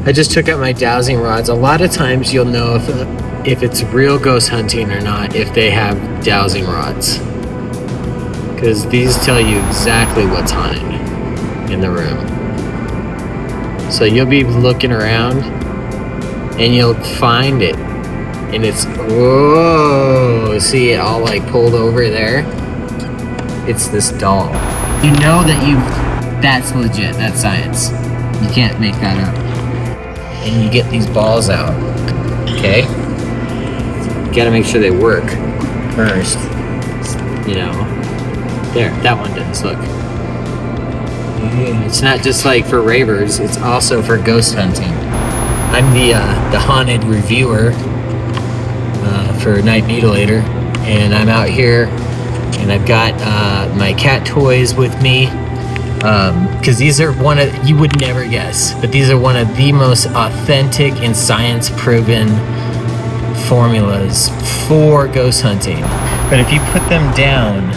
I just took out my dowsing rods. A lot of times you'll know if it's real ghost hunting or not if they have dowsing rods, because these tell you exactly what's haunted in the room. So you'll be looking around and you'll find it, and it's, whoa, see it all like pulled over there? It's this doll. You know that's legit, that's science. You can't make that up. And you get these balls out, okay? You gotta make sure they work first. You know, there, that one does, look. It's not just like for ravers, it's also for ghost hunting. I'm the haunted reviewer for Night Mutilator, and I'm out here, and I've got my cat toys with me. Because these are you would never guess, but these are one of the most authentic and science-proven formulas for ghost hunting. But if you put them down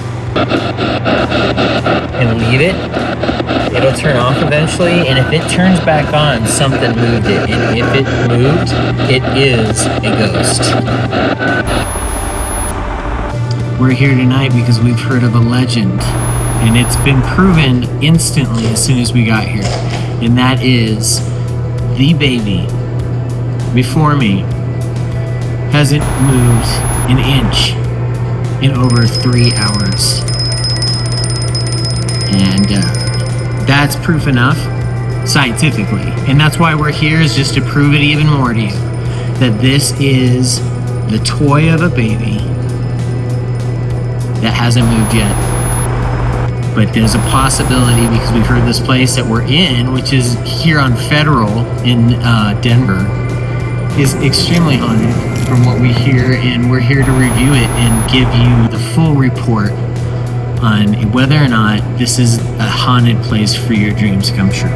and leave it, it'll turn off eventually, and if it turns back on, something moved it. And if it moved, it is a ghost. We're here tonight because we've heard of a legend, and it's been proven instantly as soon as we got here. And that is the baby before me hasn't moved an inch in over 3 hours. And that's proof enough scientifically. And that's why we're here, is just to prove it even more to you, that this is the toy of a baby that hasn't moved yet. But there's a possibility, because we've heard this place that we're in, which is here on Federal in Denver, is extremely haunted from what we hear, and we're here to review it and give you the full report on whether or not this is a haunted place for your dreams to come true.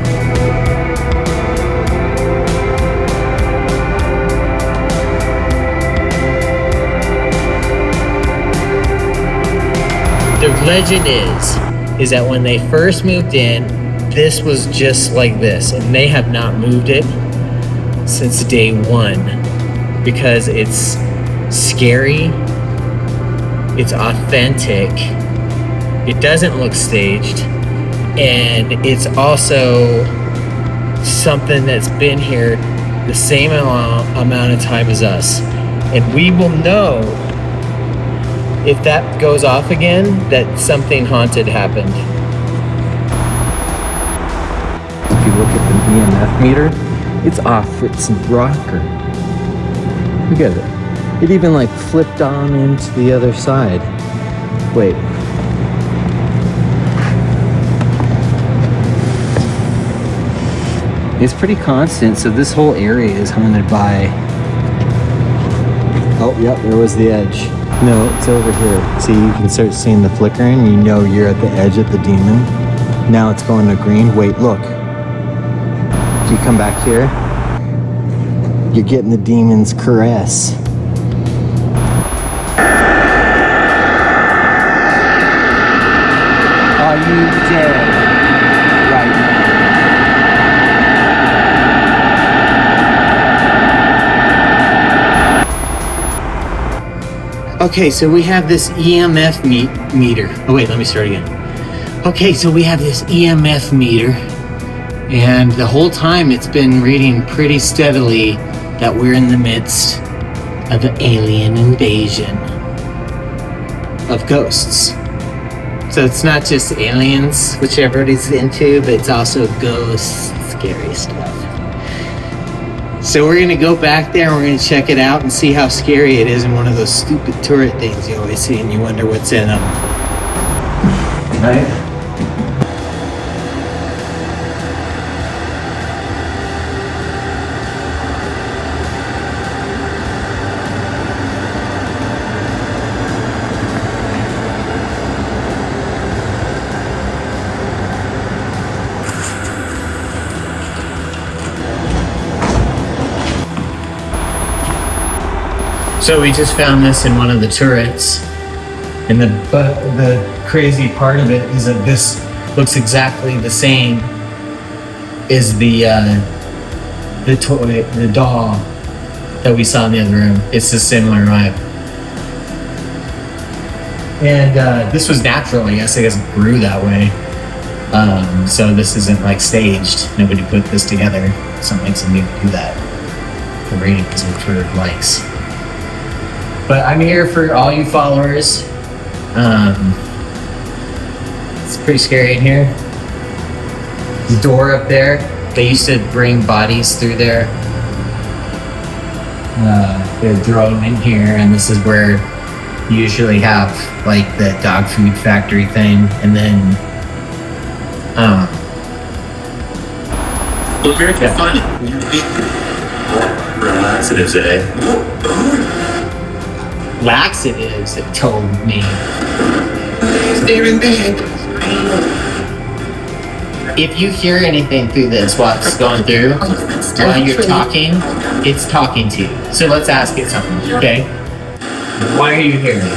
The legend is that when they first moved in, this was just like this, and they have not moved it since day one, because it's scary, it's authentic, it doesn't look staged, and it's also something that's been here the same amount of time as us. And we will know if that goes off again, that something haunted happened. If you look at the EMF meter, it's off its rocker. Look at it. It even like flipped on into the other side. Wait. It's pretty constant, so this whole area is haunted by... Oh, yep, there was the edge. No, it's over here. See, you can start seeing the flickering. You know you're at the edge of the demon. Now it's going to green. Wait, look. If you come back here, you're getting the demon's caress. Are you dead right now? Okay, so we have this EMF meter. Oh wait, let me start again. Okay, so we have this EMF meter, and the whole time it's been reading pretty steadily that we're in the midst of an alien invasion of ghosts. So it's not just aliens, which everybody's into, but it's also ghosts, scary stuff. So we're gonna go back there and we're gonna check it out and see how scary it is in one of those stupid turret things you always see and you wonder what's in them. Right? So we just found this in one of the turrets, and the crazy part of it is that this looks exactly the same as the the toy, the doll that we saw in the other room. It's a similar vibe. And this was natural, I guess. It grew that way. So this isn't like staged. Nobody put this together. Some makes them need to do that for ratings and for likes. But I'm here for all you followers. It's pretty scary in here. The door up there. They used to bring bodies through there. They'd throw them in here, and this is where you usually have like the dog food factory thing, and then funny. Laxatives, eh? Laxatives, it told me. If you hear anything through this while it's going through, while you're talking, it's talking to you. So let's ask it something, okay? Why are you hearing it?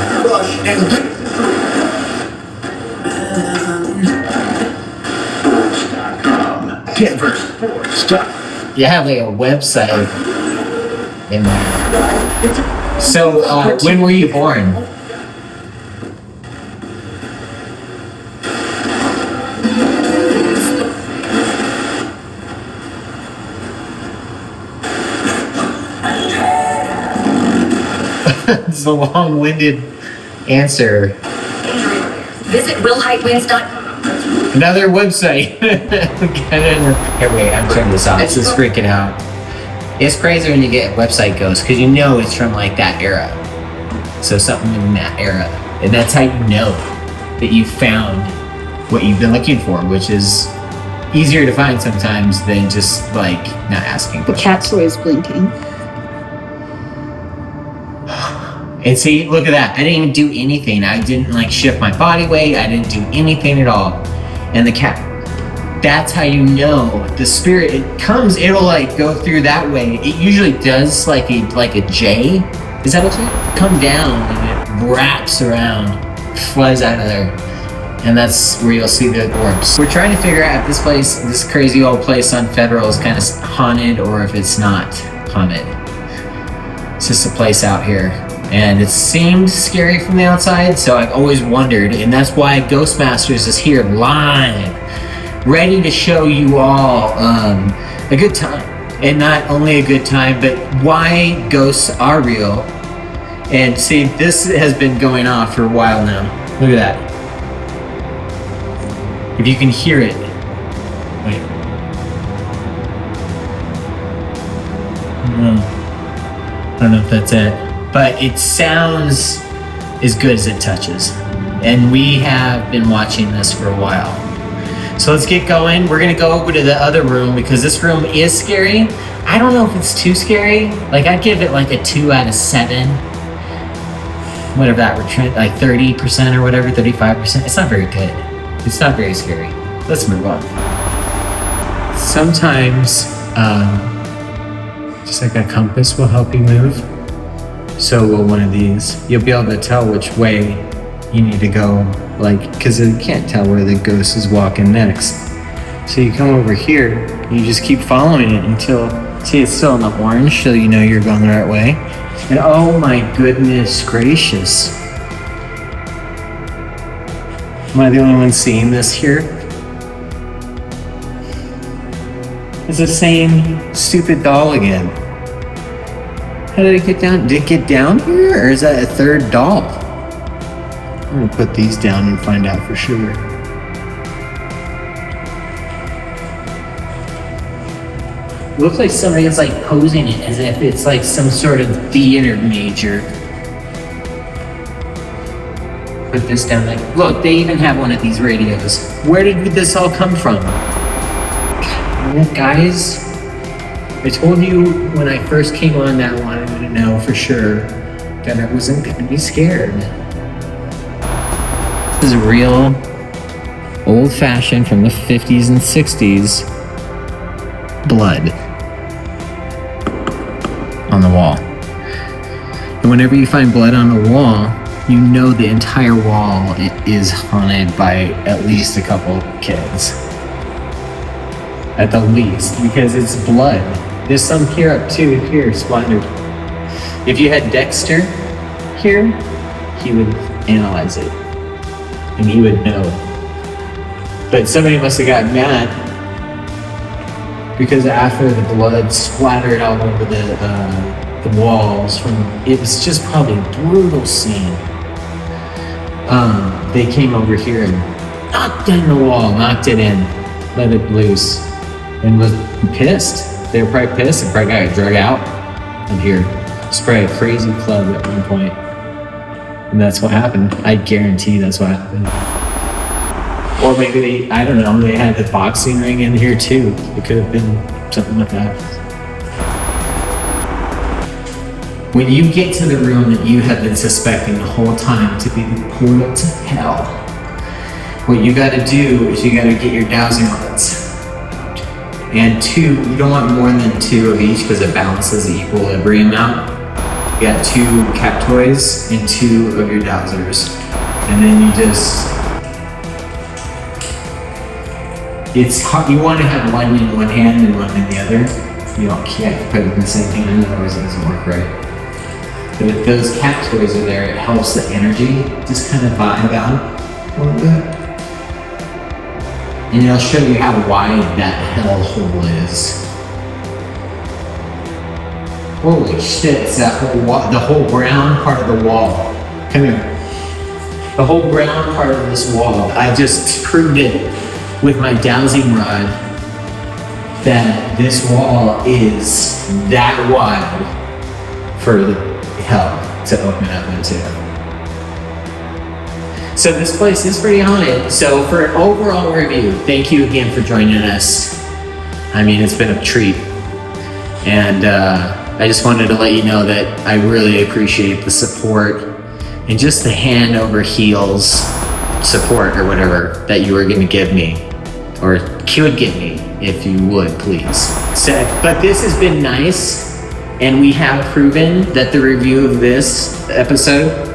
You have like a website in there. So, when were you born? It's a long-winded answer. Visit willhightwinds.com. Another website. Here, wait, I'm turning this off. This is freaking out. It's crazy when you get website ghosts because you know it's from like that era. So something in that era. And that's how you know that you found what you've been looking for, which is easier to find sometimes than just like not asking The questions. cat's always blinking. And see, look at that. I didn't even do anything. I didn't like shift my body weight. I didn't do anything at all. And the cat, that's how you know the spirit, it comes, it'll like go through that way. It usually does like a J. Is that what it? Come down and it wraps around, flies out of there. And that's where you'll see the orbs. We're trying to figure out if this place, this crazy old place on Federal is kind of haunted or if it's not haunted. It's just a place out here. And it seemed scary from the outside, so I've always wondered, and that's why Ghostmasters is here live, ready to show you all a good time. And not only a good time, but why ghosts are real. And see, this has been going on for a while now. Look at that. If you can hear it. Wait. I don't know if that's it. But it sounds as good as it touches. And we have been watching this for a while. So let's get going. We're gonna go over to the other room because this room is scary. I don't know if it's too scary. Like I'd give it like a 2 out of 7. Whatever that return, like 30% or whatever, 35%. It's not very good. It's not very scary. Let's move on. Sometimes, just like a compass will help you move. So will one of these. You'll be able to tell which way you need to go, like, because you can't tell where the ghost is walking next. So you come over here, you just keep following it until, see, it's still in the orange, so you know you're going the right way. And oh my goodness gracious. Am I the only one seeing this here? It's the same stupid doll again. How did it get down? Did it get down here, or is that a third doll? I'm gonna put these down and find out for sure. It looks like somebody is like posing it as if it's like some sort of theater major. Put this down like, look, they even have one of these radios. Where did this all come from? God, guys, I told you when I first came on that I wanted to know for sure that I wasn't gonna be scared. This is real old-fashioned from the 50s and 60s blood on the wall. And whenever you find blood on a wall, you know the entire wall is haunted by at least a couple kids. At the least, because it's blood. There's some here up too, here, splattered. If you had Dexter here, he would analyze it. And he would know. But somebody must have gotten mad because after the blood splattered all over the walls it was just probably a brutal scene. They came over here and knocked in the wall, knocked it in, let it loose, and was pissed. They were probably pissed and probably got drug out of here. It's probably a crazy club at one point. And that's what happened. I guarantee that's what happened. Or maybe I don't know, they had the boxing ring in here too. It could have been something like that. When you get to the room that you have been suspecting the whole time to be the portal to hell, what you gotta do is you gotta get your dowsing rods. And 2, you don't want more than 2 of each because it balances the equilibrium out. You got 2 cactoids and 2 of your dowsers. And then you just, it's hard, you want to have one in one hand and one in the other. You can't put it in the same hand, otherwise it doesn't work right. But if those cactoids are there, it helps the energy just kind of vibe out a little bit. And it'll show you how wide that hellhole is. Holy shit, it's that whole wall, the whole brown part of the wall. Come here. The whole brown part of this wall. I just proved it with my dowsing rod that this wall is that wide for the hell to open up into. So this place is pretty haunted. So for an overall review, thank you again for joining us. I mean, it's been a treat. And I just wanted to let you know that I really appreciate the support and just the hand over heels support or whatever that you were gonna give me, or could give me if you would, please. So, but this has been nice, and we have proven that the review of this episode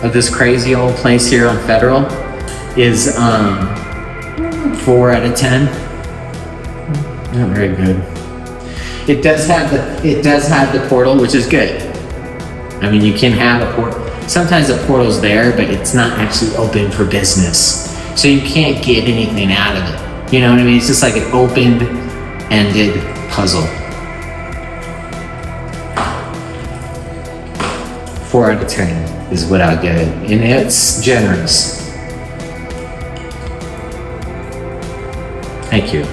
of this crazy old place here on Federal is 4 out of 10. Not very good. It does have the portal, which is good. I mean, you can have a portal. Sometimes the portal's there, but it's not actually open for business, so you can't get anything out of it. You know what I mean? It's just like an open-ended puzzle. 4 out of 10 is what I'll give it, and it's generous. Thank you.